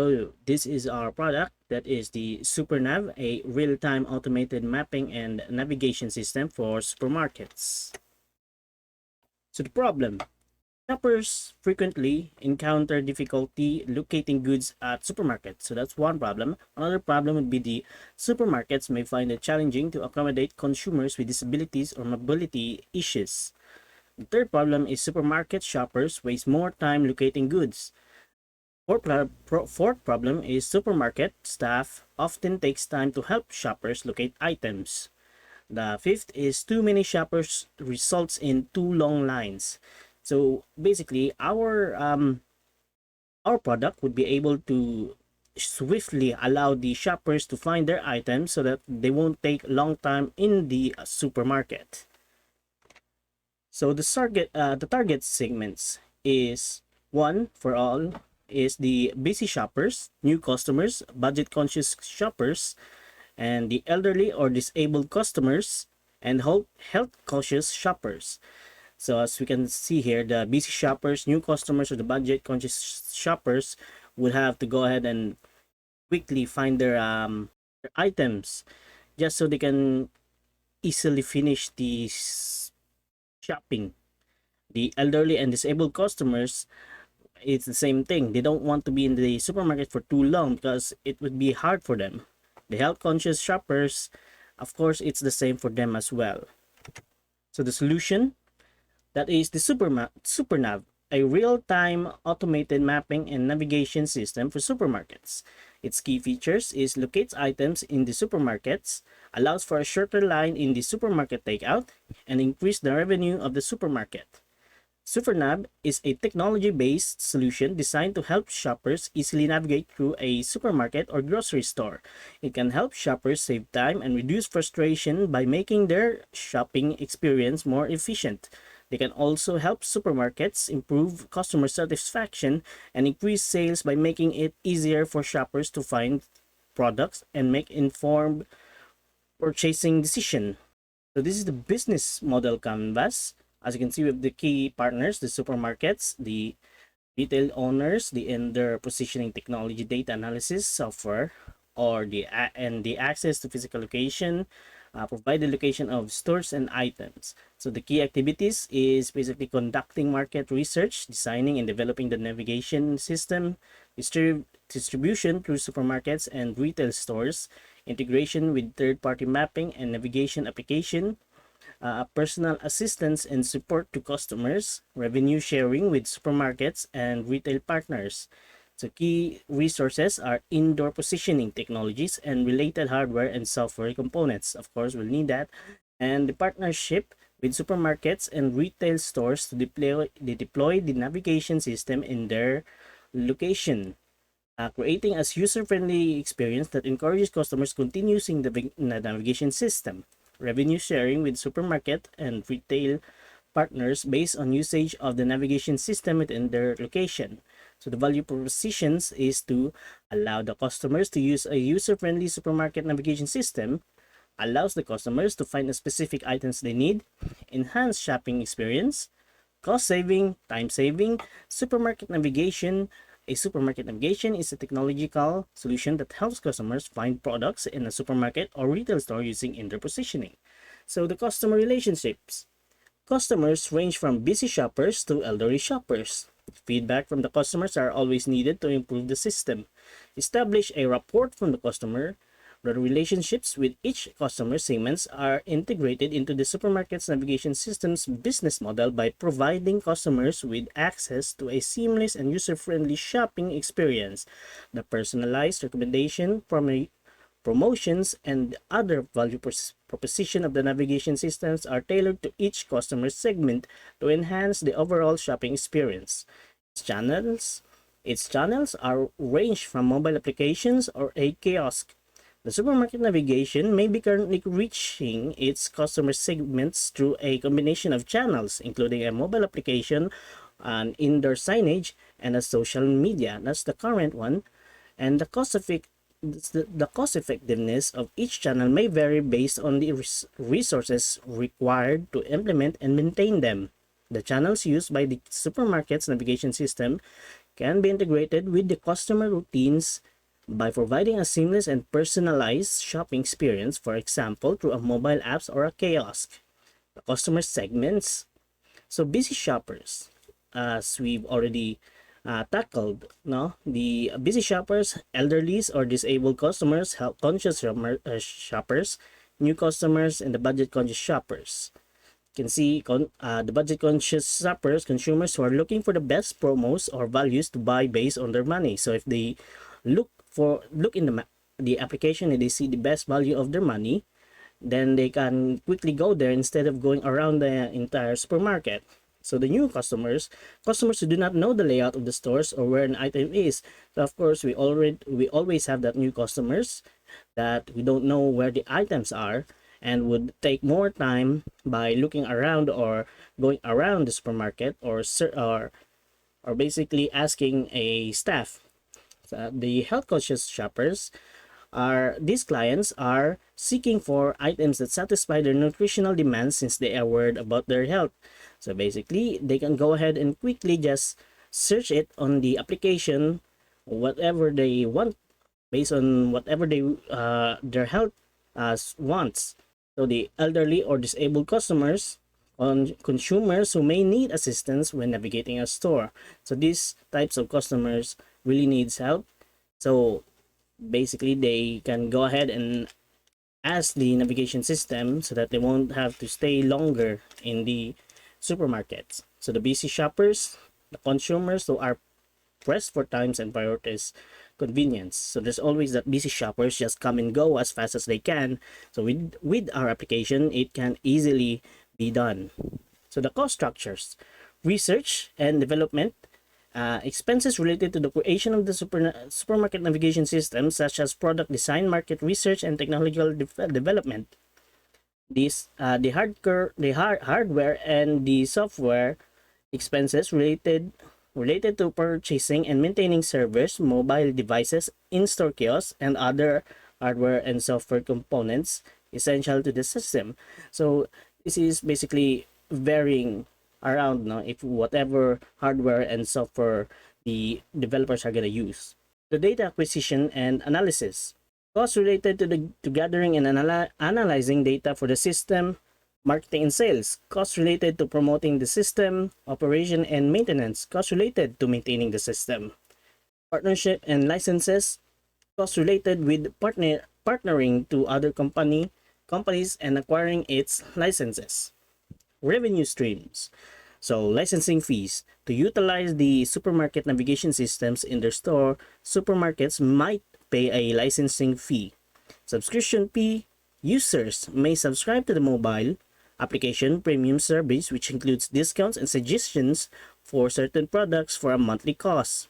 So this is our product, that is the SuperNav, a real-time automated mapping and navigation system for supermarkets. So the problem: shoppers frequently encounter difficulty locating goods at supermarkets. So that's one problem. Another problem would be the supermarkets may find it challenging to accommodate consumers with disabilities or mobility issues. The third problem is supermarket shoppers waste more time locating goods. Fourth problem is supermarket staff often takes time to help shoppers locate items. The fifth is too many shoppers results in too long lines. So basically, our product would be able to swiftly allow the shoppers to find their items so that they won't take long time in the supermarket. So the target segments is one for all is the busy shoppers, new customers, budget conscious shoppers, and the elderly or disabled customers, and health cautious shoppers. So as we can see here, the busy shoppers, new customers, or the budget conscious shoppers would have to go ahead and quickly find their items just so they can easily finish the shopping. The elderly and disabled customers, it's the same thing. They don't want to be in the supermarket for too long because it would be hard for them. The health conscious shoppers, of course, it's the same for them as well. So the solution, that is the SuperNav, a real-time automated mapping and navigation system for supermarkets. Its key features is locates items in the supermarkets, allows for a shorter line in the supermarket takeout, and increase the revenue of the supermarket. SuperNav is a technology-based solution designed to help shoppers easily navigate through a supermarket or grocery store. It can help shoppers save time and reduce frustration by making their shopping experience more efficient. They can also help supermarkets improve customer satisfaction and increase sales by making it easier for shoppers to find products and make informed purchasing decision. So this is the business model canvas. As you can see, with the key partners, the supermarkets, the retail owners, and their positioning technology, data analysis software, or the access to physical location, provide the location of stores and items. So the key activities is basically conducting market research, designing and developing the navigation system, distribution through supermarkets and retail stores, integration with third-party mapping and navigation application, personal assistance and support to customers, revenue sharing with supermarkets and retail partners. So key resources are indoor positioning technologies and related hardware and software components. Of course, we'll need that. And the partnership with supermarkets and retail stores to deploy the navigation system in their location. Creating a user-friendly experience that encourages customers to continue using the navigation system. Revenue sharing with supermarket and retail partners based on usage of the navigation system within their location. So the value propositions is to allow the customers to use a user-friendly supermarket navigation system, allows the customers to find the specific items they need, enhance shopping experience, cost saving, time saving, supermarket navigation. A supermarket navigation is a technological solution that helps customers find products in a supermarket or retail store using indoor positioning. So the customer relationships. Customers range from busy shoppers to elderly shoppers. Feedback from the customers are always needed to improve the system. Establish a rapport from the customer. The relationships with each customer segments are integrated into the supermarket's navigation system's business model by providing customers with access to a seamless and user-friendly shopping experience. The personalized recommendation from promotions and other value proposition of the navigation systems are tailored to each customer segment to enhance the overall shopping experience. Its channels are ranged from mobile applications or a kiosk. The supermarket navigation may be currently reaching its customer segments through a combination of channels, including a mobile application, an indoor signage, and a social media. That's the current one. And the cost effectiveness of each channel may vary based on the resources required to implement and maintain them. The channels used by the supermarket's navigation system can be integrated with the customer routines by providing a seamless and personalized shopping experience, for example, through a mobile apps or a kiosk. The customer segments. So busy shoppers, as we've already tackled, no, the busy shoppers, elderlies or disabled customers, health conscious shoppers, new customers, and the budget conscious shoppers. You can see the budget conscious shoppers, consumers who are looking for the best promos or values to buy based on their money. So if they look in the application and they see the best value of their money, then they can quickly go there instead of going around the entire supermarket. So the new customers who do not know the layout of the stores or where an item is. So of course we always have that new customers that we don't know where the items are and would take more time by looking around or going around the supermarket or basically asking a staff. So the health conscious shoppers these clients are seeking for items that satisfy their nutritional demands since they are worried about their health. So basically, they can go ahead and quickly just search it on the application, whatever they want, based on whatever their health wants. So the elderly or disabled customers, consumers who may need assistance when navigating a store. So these types of customers really needs help. So basically they can go ahead and ask the navigation system so that they won't have to stay longer in the supermarkets. So the busy shoppers, the consumers who are pressed for times and priorities convenience. So there's always that busy shoppers just come and go as fast as they can. So with our application, it can easily be done. So the cost structures, research and development, expenses related to the creation of the supermarket navigation system, such as product design, market research, and technological development. The hardware and the software expenses related to purchasing and maintaining servers, mobile devices, in-store kiosks, and other hardware and software components essential to the system. So this is basically varying around now if whatever hardware and software the developers are going to use. The data acquisition and analysis. Costs related to gathering and analyzing data for the system, marketing and sales. Costs related to promoting the system, operation and maintenance. Costs related to maintaining the system. Partnership and licenses. Costs related with partnering to other companies and acquiring its licenses. Revenue streams. So licensing fees. To utilize the supermarket navigation systems in their store, supermarkets might pay a licensing fee. Subscription fee. Users may subscribe to the mobile application premium service, which includes discounts and suggestions for certain products for a monthly cost.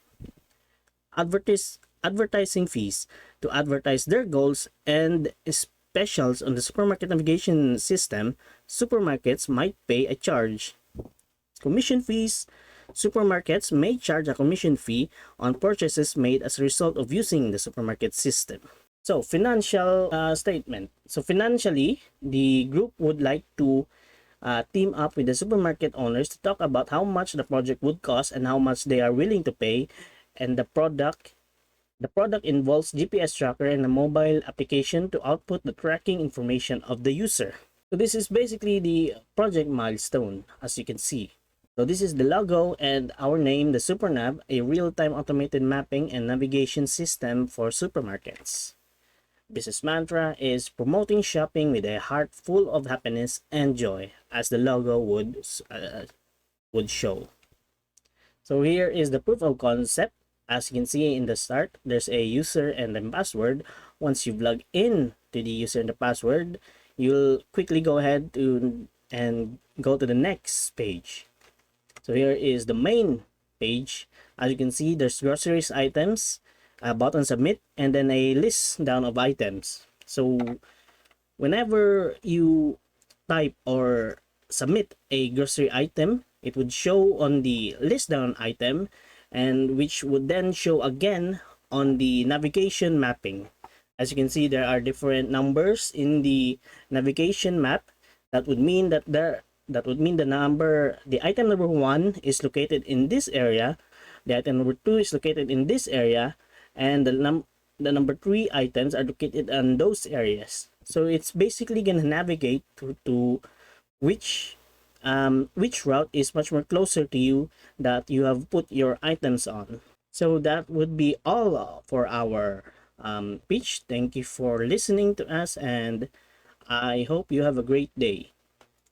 Advertising fees. To advertise their goals and specials on the supermarket navigation system, supermarkets might pay a charge. Commission fees. Supermarkets may charge a commission fee on purchases made as a result of using the supermarket system. So, financial statement. So, financially, the group would like to team up with the supermarket owners to talk about how much the project would cost and how much they are willing to pay. And the product involves GPS tracker and a mobile application to output the tracking information of the user. So, this is basically the project milestone, as you can see. So this is the logo and our name, the SuperNav, a real-time automated mapping and navigation system for supermarkets. Business mantra is promoting shopping with a heart full of happiness and joy, as the logo would show. So here is the proof of concept. As you can see in the start, there's a user and a password. Once you log in to the user and the password, you'll quickly go ahead and go to the next page. So here is the main page. As you can see, there's groceries items, a button submit, and then a list down of items. So whenever you type or submit a grocery item, it would show on the list down item, and which would then show again on the navigation mapping. As you can see, there are different numbers in the navigation map. That would mean the item number 1 is located in this area. the item number 2 is located in this area, and the number 3 items are located in those areas. So it's basically gonna navigate to which route is much more closer to you that you have put your items on. So that would be all for our pitch. Thank you for listening to us, and I hope you have a great day.